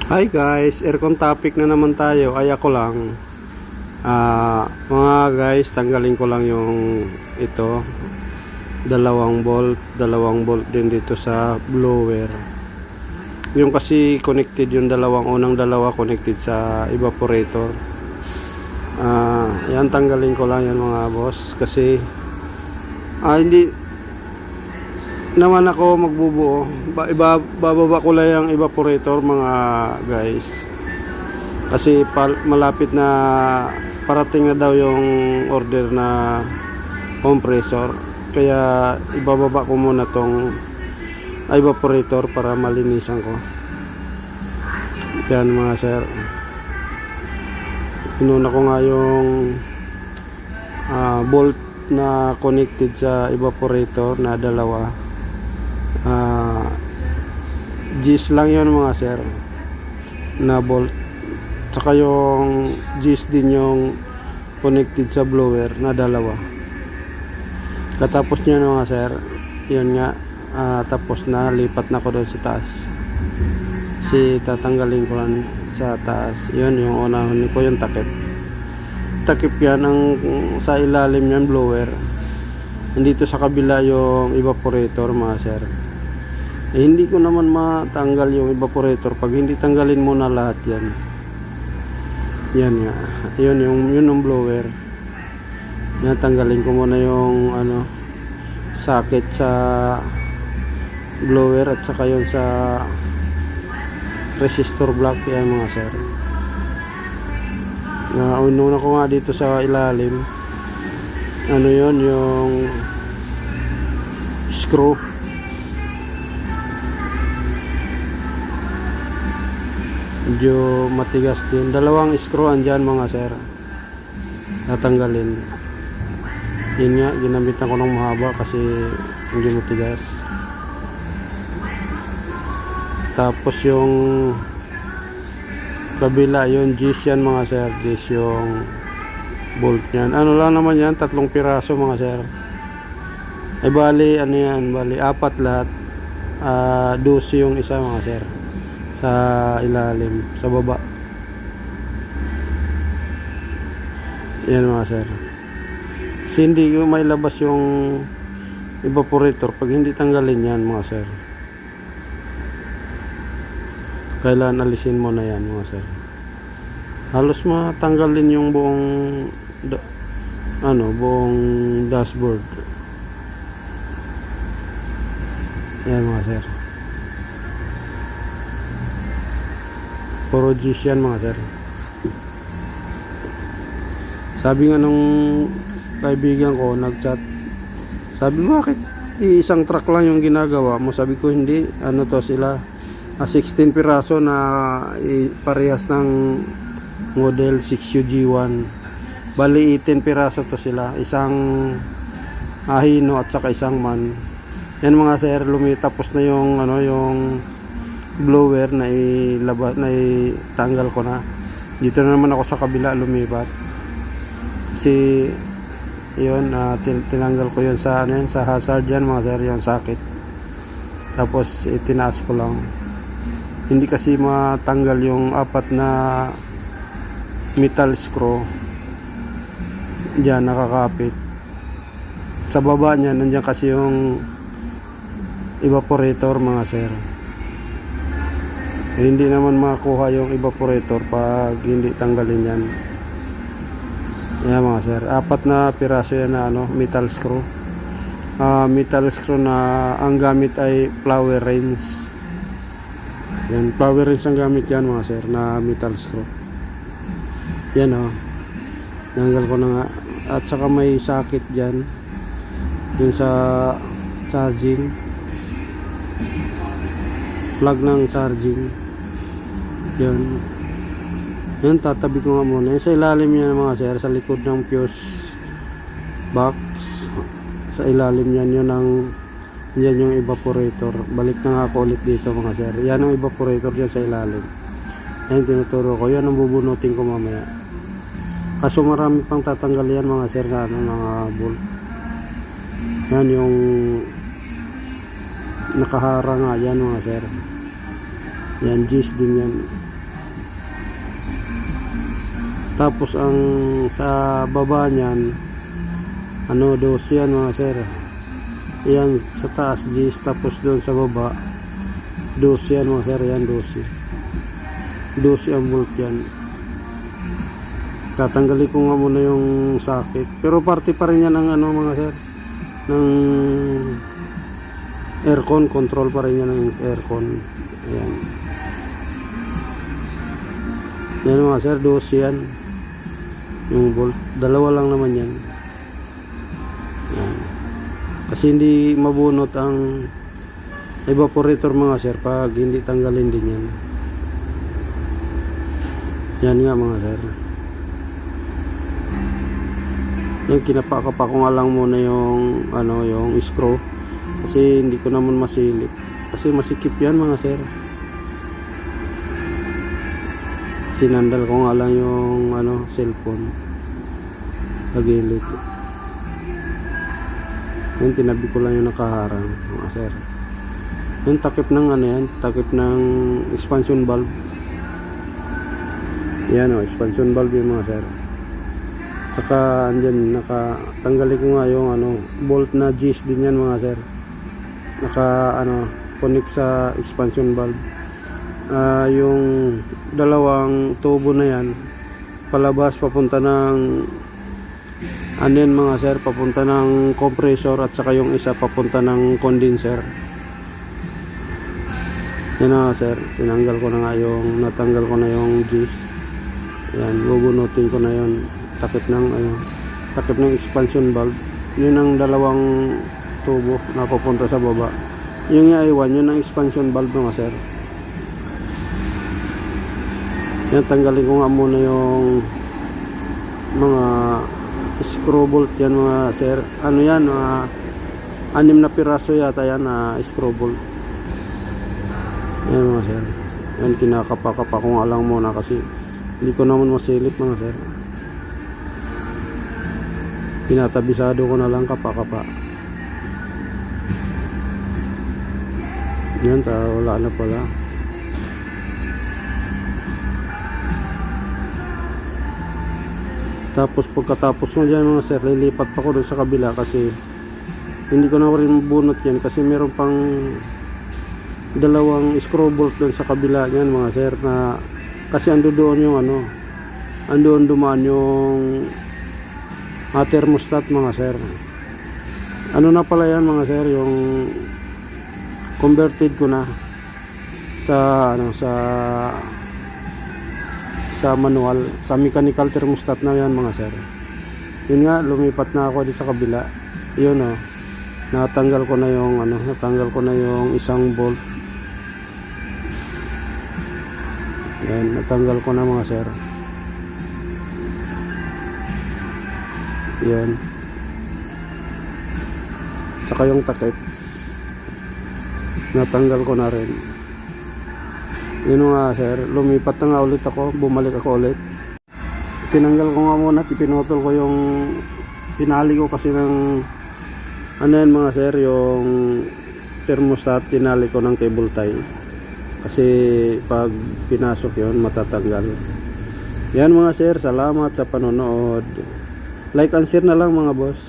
Hi guys, aircon topic na naman tayo. Ay ako lang. Mga guys, tanggalin ko lang yung ito. Dalawang bolt din dito sa blower. Yung kasi connected yung unang dalawa connected sa evaporator. Yan, tanggalin ko lang yan mga boss kasi hindi naman ako magbubuo. Bababa ko lang yung evaporator mga guys, kasi malapit na parating na daw yung order na compressor, kaya ibababa ko muna tong evaporator para malinisan ko. Yan mga sir, inuna ko nga yung bolt na connected sa evaporator na dalawa. Gis lang yun mga sir na bolt, saka yung gis din yung connected sa blower na dalawa. Katapos nyo mga sir, yun nga, tapos na, lipat na ko doon sa taas. Tatanggalin ko lang sa taas. Yun yung unahon ko, yung takip yan ang sa ilalim yan blower. Nandito sa kabila yung evaporator mga sir. Hindi ko naman matanggal yung evaporator pag hindi tanggalin muna lahat yan. Yan nga, yun yung blower. Yan, tanggalin ko muna yung socket sa blower at saka yun sa resistor block. Yan mga sir, ununa ko nga dito sa ilalim yun yung screw. Medyo matigas din, dalawang screw andyan mga sir, tatanggalin. Yun nga, ginamitan ko ng mahaba kasi medyo matigas. Tapos yung kabila, yun gis yan mga sir, gis yung bolt yan. Lang naman yan, 3 piraso mga sir. Ay bali, bali 4 lahat. 12 yung isa mga sir, sa ilalim, sa baba. Yan mga sir, kasi hindi ko may labas yung evaporator pag hindi tanggalin yan mga sir. Kailangan alisin mo na yan mga sir. Halos matanggalin yung buong buong dashboard. Yan mga sir, puro gis yan mga sir. Sabi nga nung kaibigan ko nagchat, sabi, bakit isang truck lang yung ginagawa mo? Sabi ko, hindi, to sila 16 piraso na parehas ng model 6UG1. Bali 18 piraso to sila, isang hino at saka isang man. Yan mga sir, tapos na yung yung blower na itanggal ko na. Dito na naman ako sa kabila lumipat, kasi yun, tinanggal ko yun sa sa hazard yan mga sir, yung socket. Tapos itinaas ko lang, hindi kasi matanggal yung 4 na metal screw dyan nakakapit sa baba niya. Nandiyan kasi yung evaporator mga sir. Hindi naman makuha yung evaporator pag hindi tanggalin yan. Yan mga sir, 4 na piraso yan na metal screw. Metal screw na ang gamit ay flower rings. Yan, flower rings ang gamit yan mga sir, na metal screw. Yan tanggal ko na nga. At saka may socket dyan, yun sa charging, plug ng charging. Yan, tatabi ko nga muna. Yan sa ilalim yan mga sir, sa likod ng fuse box, sa ilalim yan, yan yung evaporator. Balik na nga ako ulit dito mga sir. Yan ang evaporator dyan sa ilalim. Yan, tinuturo ko. Yan ang bubunutin ko mamaya. Kaso marami pang tatanggal yan mga sir na mga bolt. Yan yung nakaharang nga yan mga sir. Yan, gis din yan. Tapos ang sa baba niyan, ano, 12 yan mga sir. Yan sa taas 10, tapos doon sa baba 12 yan mga sir. Yan 12 ang bolt yan. Tatanggalin ko nga muna yung socket, pero parte pa rin yan ng ano mga sir, ng aircon, control pa rin yan ng aircon. Ayan. Yan mga sir, 12 yan yung bolt, dalawa lang naman yan. Ayan. Kasi hindi mabunot ang evaporator mga sir pag hindi tanggalin din yan. Yan nga mga sir. Yan, kinapakapa ko nga lang muna yung ano, yung screw kasi hindi ko naman masilip kasi masikip yan mga sir. Sinandal ko nga lang yung ano, cellphone sa gilid. Yan, tinabi ko lang yung nakaharang mga sir. Yung takip ng ano yan, takip ng expansion valve. Yan o, expansion valve yung mga sir. Tsaka andyan, nakatanggalin ko nga yung ano, bolt na G's din yan mga sir. Naka ano, connect sa expansion valve. Yung dalawang tubo na yan palabas papunta ng ano yan mga sir, papunta ng compressor, at saka yung isa papunta ng condenser. Yan na sir, tinanggal ko na nga yung, natanggal ko na yung G's. Yan, bubunutin ko na yon, takip ng ano, takip ng expansion valve. Yun ang dalawang tubo na papunta sa baba. Yung i1, yun ang expansion valve mga sir. Yan, tanggalin ko nga muna yung mga screw bolt yan mga sir. Ano yan, mga 6 na piraso yata yan na screw bolt. Yan mga sir. Yan, kinakapa-kapa ko nga lang muna kasi hindi ko naman masilip mga sir. Pinatabisado ko na lang kapa-kapa. Yan, wala na pala. Tapos pagkatapos mo dyan mga sir, lilipat pa ko doon sa kabila kasi hindi ko na rin bunot yan kasi meron pang dalawang screw bolt doon sa kabila yan mga sir, na kasi ando doon yung ano, andoon dumaan yung thermostat mga sir. Ano na pala yan mga sir, yung converted ko na sa ano, sa manual, sa mechanical thermostat na yan mga sir. Yun nga, lumipat na ako dito sa kabila. Yun o, natanggal ko na yung ano, natanggal ko na yung isang bolt. Yan, natanggal ko na mga sir. Yun. Tsaka yung takip, natanggal ko na rin. Yun nga sir, lumipat na nga ulit ako, bumalik ako ulit. Tinanggal ko nga muna, pinutol ko yung, tinali ko kasi ng ano yan mga sir, yung thermostat, tinali ko ng cable tie. Kasi pag pinasok yon matatanggal. Yan mga sir, salamat sa panonood. Like and share na lang mga boss.